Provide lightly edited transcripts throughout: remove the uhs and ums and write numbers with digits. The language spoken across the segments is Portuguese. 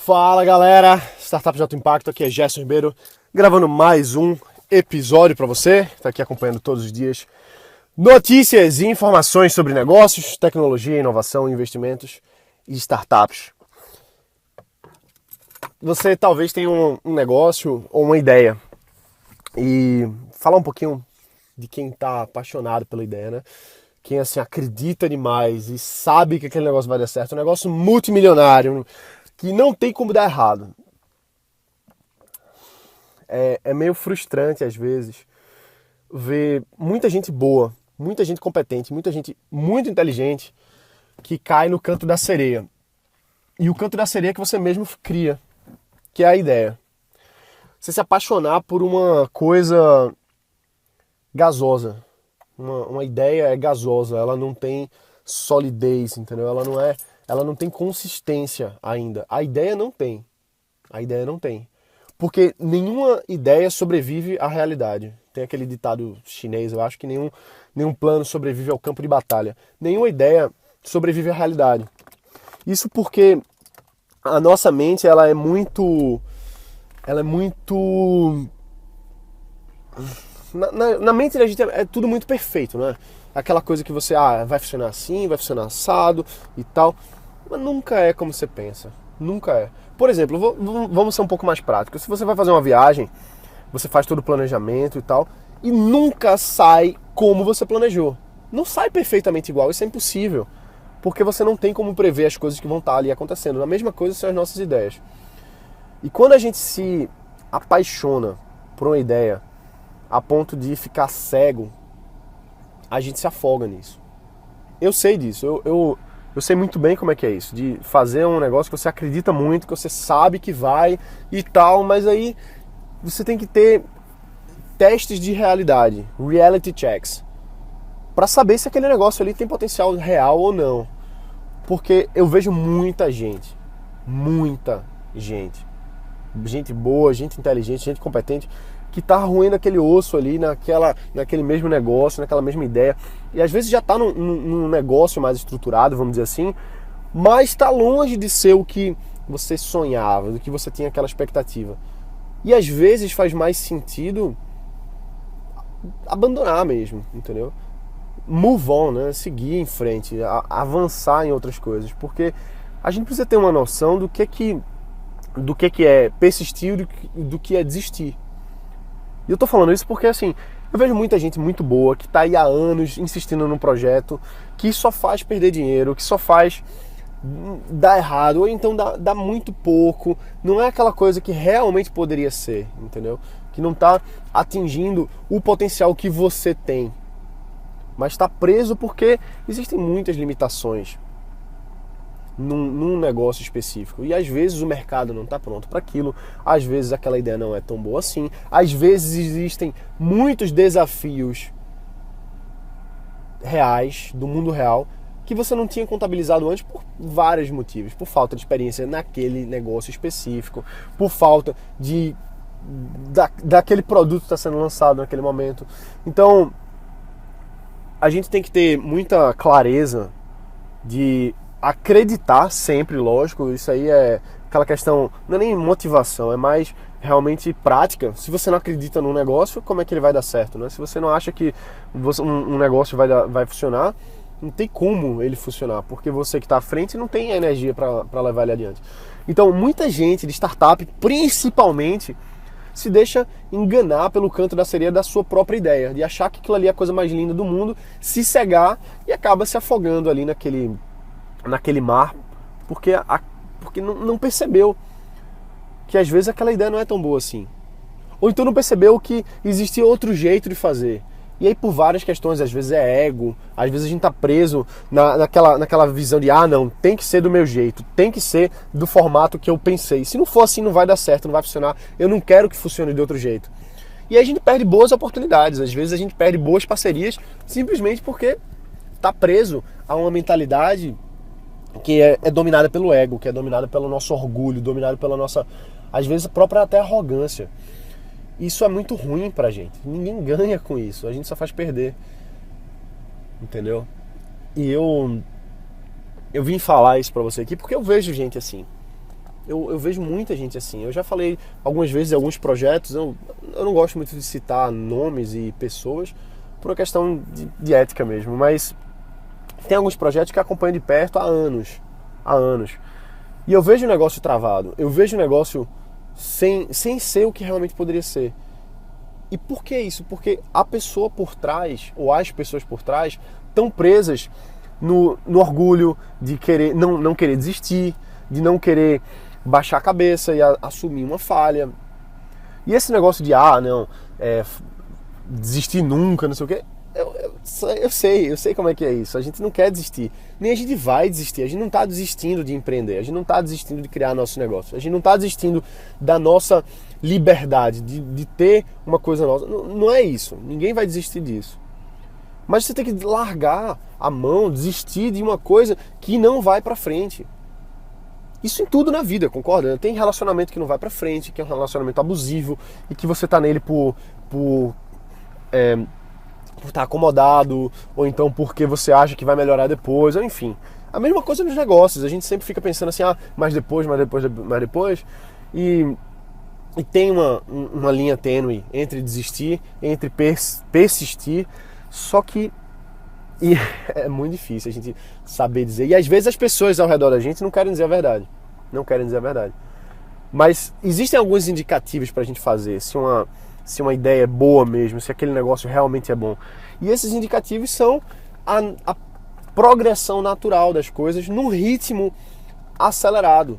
Fala galera, Startup de Alto Impacto, aqui é Gerson Ribeiro, gravando mais um episódio para você, que está aqui acompanhando todos os dias notícias e informações sobre negócios, tecnologia, inovação, investimentos e startups. Você talvez tenha um negócio ou uma ideia e falar um pouquinho de quem está apaixonado pela ideia, né? Quem assim acredita demais e sabe que aquele negócio vai dar certo, um negócio multimilionário, que não tem como dar errado. É meio frustrante às vezes ver muita gente boa, muita gente competente, muita gente muito inteligente que cai no canto da sereia. E o canto da sereia que você mesmo cria, que é a ideia. Você se apaixonar por uma coisa gasosa. Uma ideia é gasosa, ela não tem solidez, entendeu? Ela não tem consistência ainda. A ideia não tem. Porque nenhuma ideia sobrevive à realidade. Tem aquele ditado chinês, eu acho que nenhum plano sobrevive ao campo de batalha. Nenhuma ideia sobrevive à realidade. Isso porque a nossa mente, ela é muito... Na mente da gente é tudo muito perfeito, né? Aquela coisa que você, vai funcionar assim, vai funcionar assado e tal. Mas nunca é como você pensa. Nunca é. Por exemplo, vamos ser um pouco mais práticos. Se você vai fazer uma viagem, você faz todo o planejamento e tal, e nunca sai como você planejou. Não sai perfeitamente igual, isso é impossível. Porque você não tem como prever as coisas que vão estar ali acontecendo. A mesma coisa são as nossas ideias. E quando a gente se apaixona por uma ideia, a ponto de ficar cego, a gente se afoga nisso. Eu sei disso, eu sei muito bem como é que é isso, de fazer um negócio que você acredita muito, que você sabe que vai e tal, mas aí você tem que ter testes de realidade, reality checks, para saber se aquele negócio ali tem potencial real ou não. Porque eu vejo muita gente boa, gente inteligente, gente competente, que tá ruindo aquele osso ali naquele mesmo negócio, naquela mesma ideia. E às vezes já tá num negócio mais estruturado, vamos dizer assim, mas tá longe de ser o que você sonhava, do que você tinha aquela expectativa. E às vezes faz mais sentido abandonar mesmo, entendeu? Move on, né? Seguir em frente, avançar em outras coisas, porque a gente precisa ter uma noção do que é persistir e do que é desistir. E eu tô falando isso porque, assim, eu vejo muita gente muito boa que tá aí há anos insistindo num projeto que só faz perder dinheiro, que só faz dar errado, ou então dá muito pouco, não é aquela coisa que realmente poderia ser, entendeu? Que não tá atingindo o potencial que você tem, mas tá preso porque existem muitas limitações num negócio específico. E às vezes o mercado não está pronto para aquilo, às vezes aquela ideia não é tão boa assim, às vezes existem muitos desafios reais, do mundo real, que você não tinha contabilizado antes por vários motivos. Por falta de experiência naquele negócio específico, por falta daquele produto que está sendo lançado naquele momento. Então, a gente tem que ter muita clareza de acreditar sempre, lógico, isso aí é aquela questão, não é nem motivação, é mais realmente prática. Se você não acredita num negócio, como é que ele vai dar certo, né? Se você não acha que um negócio vai funcionar, não tem como ele funcionar, porque você que está à frente não tem energia para levar ele adiante. Então, muita gente de startup, principalmente, se deixa enganar pelo canto da sereia da sua própria ideia, de achar que aquilo ali é a coisa mais linda do mundo, se cegar e acaba se afogando ali naquele mar, porque não percebeu que às vezes aquela ideia não é tão boa assim. Ou então não percebeu que existe outro jeito de fazer. E aí por várias questões, às vezes é ego, às vezes a gente tá preso naquela visão de não, tem que ser do meu jeito, tem que ser do formato que eu pensei. Se não for assim não vai dar certo, não vai funcionar, eu não quero que funcione de outro jeito. E aí a gente perde boas oportunidades, às vezes a gente perde boas parcerias simplesmente porque tá preso a uma mentalidade que é dominada pelo ego, que é dominada pelo nosso orgulho, dominada pela nossa, às vezes, própria até arrogância. Isso é muito ruim pra gente. Ninguém ganha com isso, a gente só faz perder. Entendeu? E eu vim falar isso pra você aqui porque eu vejo gente assim. Eu vejo muita gente assim. Eu já falei algumas vezes em alguns projetos, eu não gosto muito de citar nomes e pessoas por uma questão de ética mesmo, mas tem alguns projetos que acompanho de perto há anos. Há anos. E eu vejo o negócio travado, eu vejo o negócio sem ser o que realmente poderia ser. E por que isso? Porque a pessoa por trás, ou as pessoas por trás, estão presas no orgulho de querer, não querer desistir, de não querer baixar a cabeça e assumir uma falha. E esse negócio de, desistir nunca, não sei o quê, eu sei como é que é isso. A gente não quer desistir, nem a gente vai desistir. A gente não está desistindo de empreender, a gente não está desistindo de criar nosso negócio, a gente não está desistindo da nossa liberdade, de ter uma coisa nossa. Não é isso, ninguém vai desistir disso. Mas você tem que largar a mão, desistir de uma coisa que não vai pra frente. Isso em tudo na vida, concorda? Tem relacionamento que não vai pra frente, que é um relacionamento abusivo e que você tá nele por estar acomodado, ou então porque você acha que vai melhorar depois, ou enfim. A mesma coisa nos negócios, a gente sempre fica pensando assim, mas depois. E tem uma linha tênue entre desistir, entre persistir, só que é muito difícil a gente saber dizer. E às vezes as pessoas ao redor da gente não querem dizer a verdade. Não querem dizer a verdade. Mas existem alguns indicativos pra gente fazer, se uma ideia é boa mesmo, se aquele negócio realmente é bom. E esses indicativos são a progressão natural das coisas num ritmo acelerado.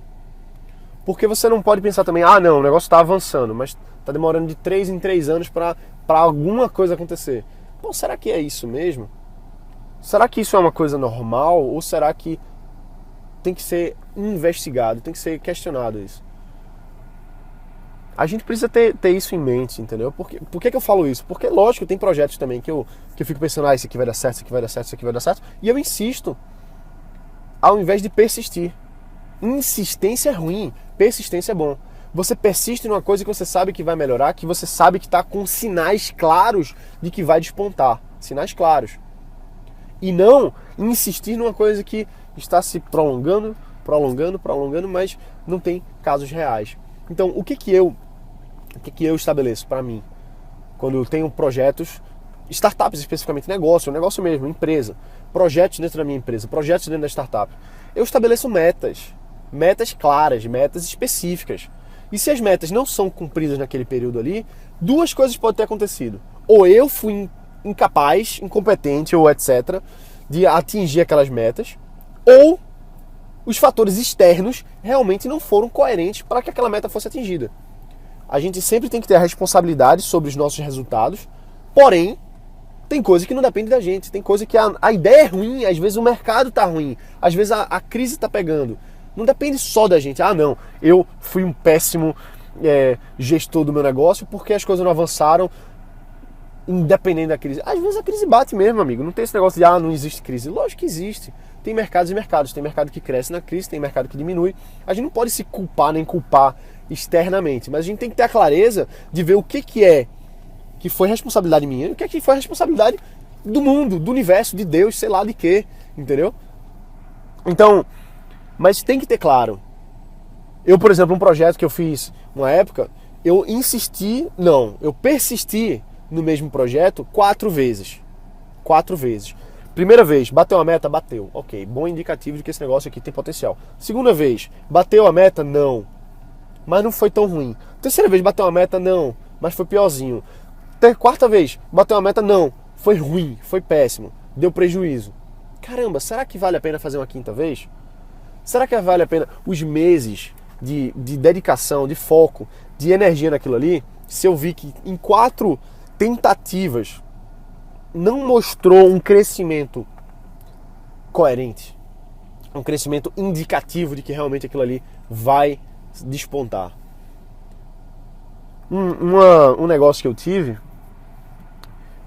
Porque você não pode pensar também, não, o negócio está avançando, mas está demorando de 3 em 3 anos para alguma coisa acontecer. Pô, será que é isso mesmo? Será que isso é uma coisa normal? Ou será que tem que ser investigado, tem que ser questionado isso? A gente precisa ter isso em mente, entendeu? Por que eu falo isso? Porque, lógico, tem projetos também que eu fico pensando, esse aqui vai dar certo, esse aqui vai dar certo, esse aqui vai dar certo. E eu insisto, ao invés de persistir. Insistência é ruim, persistência é bom. Você persiste numa coisa que você sabe que vai melhorar, que você sabe que está com sinais claros de que vai despontar. Sinais claros. E não insistir numa coisa que está se prolongando, mas não tem casos reais. Então, o que eu estabeleço para mim? Quando eu tenho projetos, startups especificamente, negócio mesmo, empresa, projetos dentro da minha empresa, projetos dentro da startup, eu estabeleço metas claras, metas específicas. E se as metas não são cumpridas naquele período ali, duas coisas podem ter acontecido. Ou eu fui incapaz, incompetente ou etc. de atingir aquelas metas, ou os fatores externos realmente não foram coerentes para que aquela meta fosse atingida. A gente sempre tem que ter a responsabilidade sobre os nossos resultados, porém, tem coisa que não depende da gente, tem coisa que a ideia é ruim, às vezes o mercado está ruim, às vezes a crise está pegando. Não depende só da gente. Não, eu fui um péssimo gestor do meu negócio porque as coisas não avançaram independente da crise. Às vezes a crise bate mesmo, amigo. Não tem esse negócio de, não existe crise. Lógico que existe. Tem mercados e mercados. Tem mercado que cresce na crise, tem mercado que diminui. A gente não pode se culpar nem culpar externamente, mas a gente tem que ter a clareza de ver o que foi responsabilidade minha e o que foi responsabilidade do mundo, do universo, de Deus, sei lá de quê, entendeu? Então, mas tem que ter claro. Eu, por exemplo, um projeto que eu fiz uma época, eu persisti no mesmo projeto 4 vezes. 4 vezes. Primeira vez, bateu a meta? Bateu. Ok, bom indicativo de que esse negócio aqui tem potencial. Segunda vez, bateu a meta? Não. Mas não foi tão ruim. Terceira vez, bateu a meta? Não. Mas foi piorzinho. Quarta vez, bateu a meta? Não. Foi ruim, foi péssimo. Deu prejuízo. Caramba, será que vale a pena fazer uma quinta vez? Será que vale a pena os meses de dedicação, de foco, de energia naquilo ali, se eu vi que em 4 tentativas não mostrou um crescimento coerente, um crescimento indicativo de que realmente aquilo ali vai despontar? Um negócio que eu tive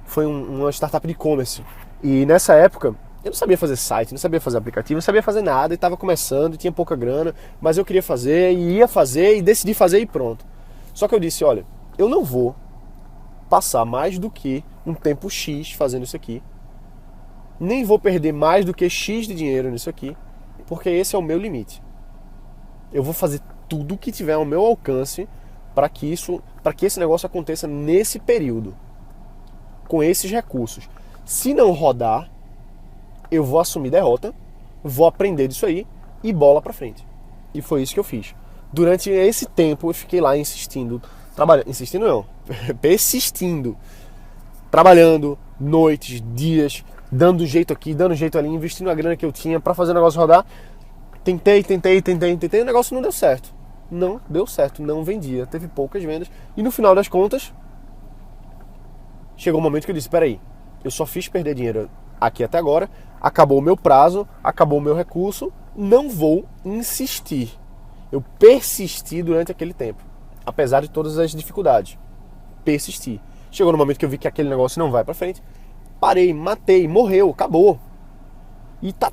foi uma startup de e-commerce. E nessa época eu não sabia fazer site, não sabia fazer aplicativo, não sabia fazer nada, e estava começando, e tinha pouca grana, mas eu queria fazer, e ia fazer, e decidi fazer e pronto. Só que eu disse, olha, eu não vou passar mais do que um tempo X fazendo isso aqui, nem vou perder mais do que X de dinheiro nisso aqui, porque esse é o meu limite. Eu vou fazer tudo que tiver ao meu alcance para que esse negócio aconteça nesse período, com esses recursos. Se não rodar, eu vou assumir derrota, vou aprender disso aí e bola pra frente. E foi isso que eu fiz. Durante esse tempo eu fiquei lá insistindo, insistindo não, persistindo, trabalhando noites, dias, dando jeito aqui, dando jeito ali, investindo a grana que eu tinha pra fazer o negócio rodar. Tentei, o negócio não deu certo. Não deu certo, não vendia, teve poucas vendas. E no final das contas, chegou um momento que eu disse, peraí, eu só fiz perder dinheiro aqui até agora, acabou o meu prazo, acabou o meu recurso, não vou insistir. Eu persisti durante aquele tempo, apesar de todas as dificuldades. Persisti. Chegou no momento que eu vi que aquele negócio não vai pra frente, parei, matei, morreu, acabou. E tá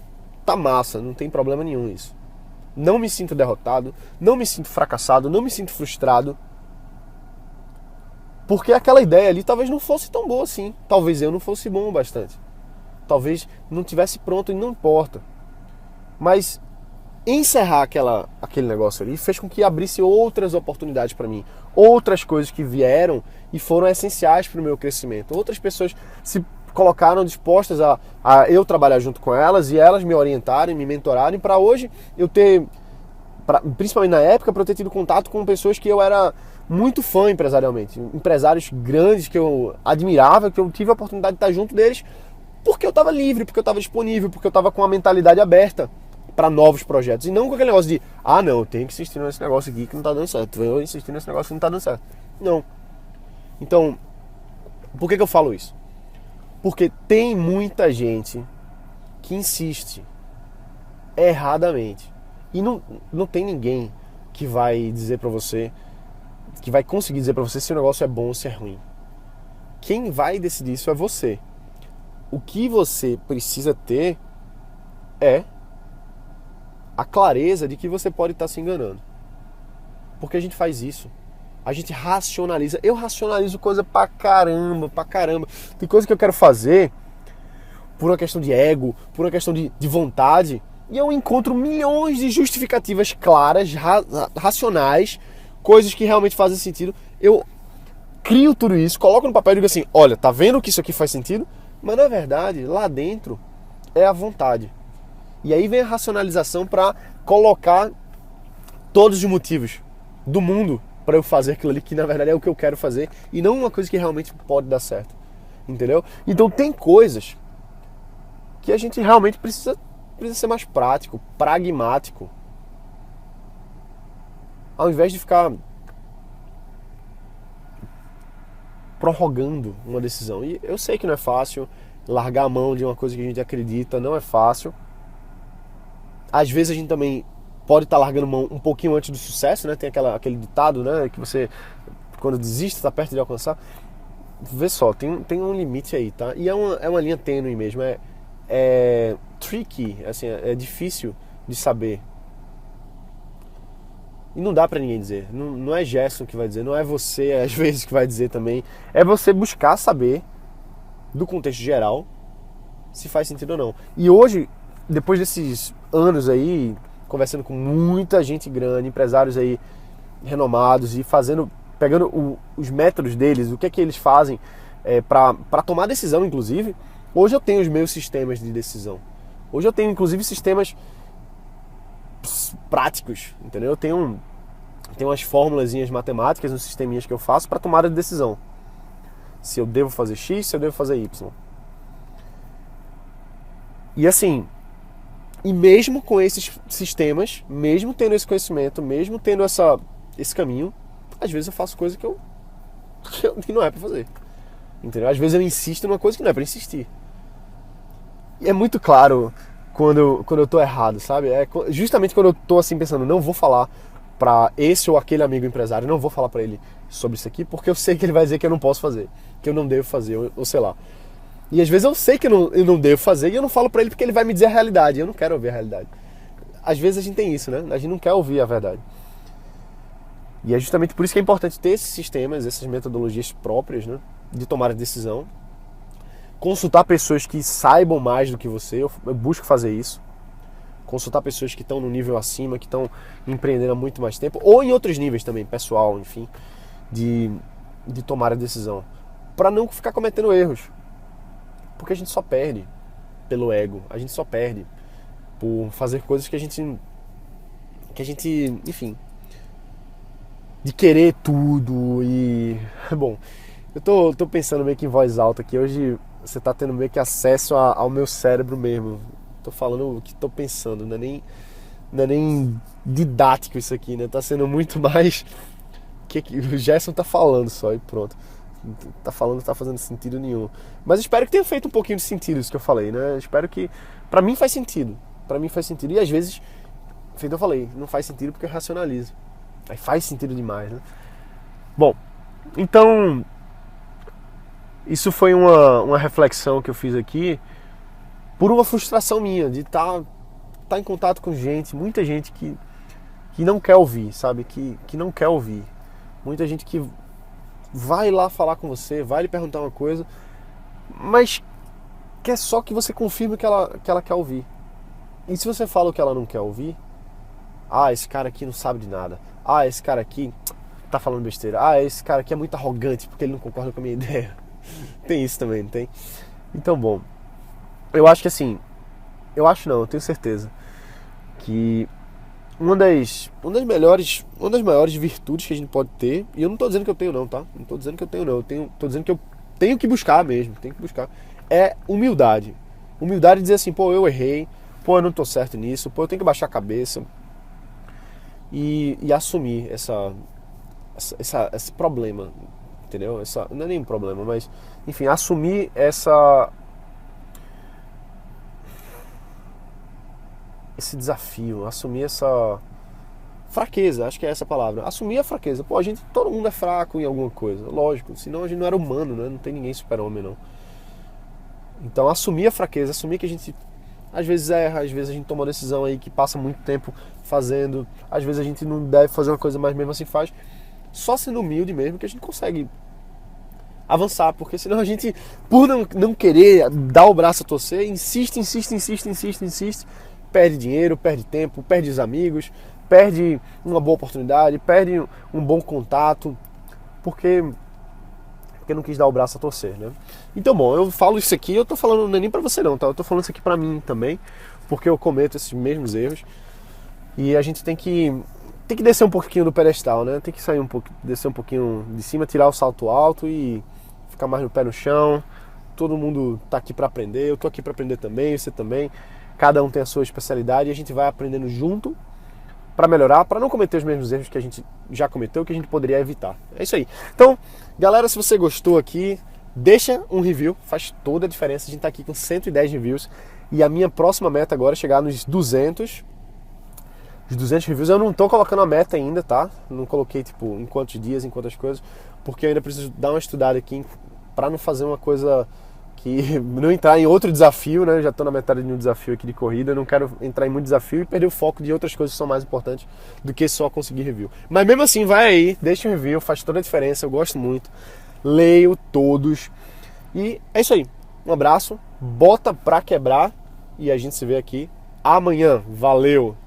massa, não tem problema nenhum isso. Não me sinto derrotado, não me sinto fracassado, não me sinto frustrado. Porque aquela ideia ali talvez não fosse tão boa assim. Talvez eu não fosse bom o bastante. Talvez não tivesse pronto e não importa. Mas encerrar aquele negócio ali fez com que abrisse outras oportunidades para mim. Outras coisas que vieram e foram essenciais para o meu crescimento. Outras pessoas se colocaram dispostas a eu trabalhar junto com elas e elas me orientarem, me mentorarem para hoje eu ter, principalmente na época, para eu ter tido contato com pessoas que eu era muito fã empresarialmente. Empresários grandes que eu admirava, que eu tive a oportunidade de estar junto deles porque eu estava livre, porque eu estava disponível, porque eu estava com a mentalidade aberta para novos projetos. E não com aquele negócio de, não, eu tenho que insistir nesse negócio aqui que não está dando certo. Eu insistir nesse negócio que não está dando certo. Não. Então, por que eu falo isso? Porque tem muita gente que insiste erradamente. E não tem ninguém que vai dizer pra você, que vai conseguir dizer pra você se o negócio é bom ou se é ruim. Quem vai decidir isso é você. O que você precisa ter é a clareza de que você pode estar se enganando. Porque a gente faz isso. A gente racionaliza. Eu racionalizo coisa pra caramba. Tem coisa que eu quero fazer por uma questão de ego, por uma questão de vontade, e eu encontro milhões de justificativas claras, racionais, coisas que realmente fazem sentido. Eu crio tudo isso, coloco no papel e digo assim, olha, tá vendo que isso aqui faz sentido? Mas na verdade, lá dentro é a vontade. E aí vem a racionalização para colocar todos os motivos do mundo para eu fazer aquilo ali que na verdade é o que eu quero fazer e não uma coisa que realmente pode dar certo, entendeu? Então tem coisas que a gente realmente precisa ser mais prático, pragmático, ao invés de ficar prorrogando uma decisão. E eu sei que não é fácil, largar a mão de uma coisa que a gente acredita não é fácil. Às vezes a gente também pode estar largando mão um pouquinho antes do sucesso, né? Tem aquele ditado, né? Que você, quando desiste, está perto de alcançar. Vê só, tem um limite aí, tá? E é uma linha tênue mesmo. É tricky, assim, é difícil de saber. E não dá pra ninguém dizer. Não é Gerson que vai dizer, não é você, às vezes, que vai dizer também. É você buscar saber, do contexto geral, se faz sentido ou não. E hoje, depois desses anos aí, conversando com muita gente grande, empresários aí renomados e pegando os métodos deles, o que é que eles fazem para tomar decisão, inclusive. Hoje eu tenho os meus sistemas de decisão. Hoje eu tenho, inclusive, sistemas práticos, entendeu? Eu tenho umas formulazinhas matemáticas, uns sisteminhas que eu faço para tomada de decisão. Se eu devo fazer X, se eu devo fazer Y. E assim, e mesmo com esses sistemas, mesmo tendo esse conhecimento, mesmo tendo esse caminho, às vezes eu faço coisa que não é pra fazer. Entendeu? Às vezes eu insisto numa coisa que não é pra insistir. E é muito claro quando eu tô errado, sabe? É justamente quando eu tô assim pensando, não vou falar pra esse ou aquele amigo empresário, não vou falar pra ele sobre isso aqui, porque eu sei que ele vai dizer que eu não posso fazer, que eu não devo fazer, ou sei lá. E às vezes eu sei que eu não devo fazer e eu não falo pra ele porque ele vai me dizer a realidade. Eu não quero ouvir a realidade. Às vezes a gente tem isso, né? A gente não quer ouvir a verdade. E é justamente por isso que é importante ter esses sistemas, essas metodologias próprias, né? De tomar a decisão. Consultar pessoas que saibam mais do que você. Eu busco fazer isso. consultar pessoas que estão no nível acima, que estão empreendendo há muito mais tempo, ou em outros níveis também, pessoal, enfim, de tomar a decisão, para não ficar cometendo erros, porque a gente só perde pelo ego, a gente só perde por fazer coisas que a gente, enfim, de querer tudo e... Bom, eu tô pensando meio que em voz alta aqui, hoje você tá tendo meio que acesso ao meu cérebro mesmo, tô falando o que tô pensando, não é nem didático isso aqui, né, tá sendo muito mais que o Gerson tá falando só e pronto. Tá falando, não tá fazendo sentido nenhum. Mas espero que tenha feito um pouquinho de sentido isso que eu falei, né? Espero que... Pra mim faz sentido. Pra mim faz sentido. E às vezes, feito eu falei, não faz sentido porque eu racionalizo. Aí faz sentido demais, né? Bom, então... Isso foi uma reflexão que eu fiz aqui por uma frustração minha de estar em contato com gente, muita gente que não quer ouvir, sabe? Que não quer ouvir. Muita gente que vai lá falar com você, vai lhe perguntar uma coisa, mas quer só que você confirme que ela quer ouvir. E se você fala o que ela não quer ouvir, esse cara aqui não sabe de nada. Esse cara aqui tá falando besteira. Esse cara aqui é muito arrogante porque ele não concorda com a minha ideia. Tem isso também, não tem? Então, bom, eu acho que assim, eu tenho certeza que uma das maiores virtudes que a gente pode ter, e eu não tô dizendo que eu tenho não, tá? Não tô dizendo que eu tenho não, tô dizendo que eu tenho que buscar mesmo, é humildade. Humildade de dizer assim, pô, eu errei, pô, eu não tô certo nisso, pô, eu tenho que baixar a cabeça e assumir esse problema, entendeu? Não é nem um problema, mas, enfim, assumir esse desafio, assumir essa fraqueza, acho que é essa a palavra. Assumir a fraqueza. Pô, todo mundo é fraco em alguma coisa, lógico, senão a gente não era humano, né? Não tem ninguém super-homem, não. Então, assumir a fraqueza, assumir que a gente às vezes erra, às vezes a gente toma uma decisão aí que passa muito tempo fazendo, às vezes a gente não deve fazer uma coisa, mas mesmo assim faz. Só sendo humilde mesmo que a gente consegue avançar, porque senão a gente, por não querer dar o braço a torcer, insiste, perde dinheiro, perde tempo, perde os amigos, perde uma boa oportunidade, perde um bom contato, porque não quis dar o braço a torcer, né? Então, bom, eu falo isso aqui, eu tô falando não é nem pra você não, tá? Eu tô falando isso aqui pra mim também, porque eu cometo esses mesmos erros, e a gente tem que descer um pouquinho do pedestal, né? Tem que sair descer um pouquinho de cima, tirar o salto alto e ficar mais no pé no chão. Todo mundo tá aqui pra aprender, eu tô aqui pra aprender também, você também. Cada um tem a sua especialidade e a gente vai aprendendo junto para melhorar, para não cometer os mesmos erros que a gente já cometeu, que a gente poderia evitar. É isso aí. Então, galera, se você gostou aqui, deixa um review, faz toda a diferença. A gente tá aqui com 110 reviews e a minha próxima meta agora é chegar nos 200. Os 200 reviews eu não tô colocando a meta ainda, tá? Não coloquei, tipo, em quantos dias, em quantas coisas, porque eu ainda preciso dar uma estudada aqui para não fazer uma coisa que não entrar em outro desafio, né? Eu já tô na metade de um desafio aqui de corrida, eu não quero entrar em muito desafio e perder o foco de outras coisas que são mais importantes do que só conseguir review. Mas mesmo assim, vai aí, deixa um review, faz toda a diferença, eu gosto muito, leio todos e é isso aí. Um abraço, bota pra quebrar e a gente se vê aqui amanhã. Valeu!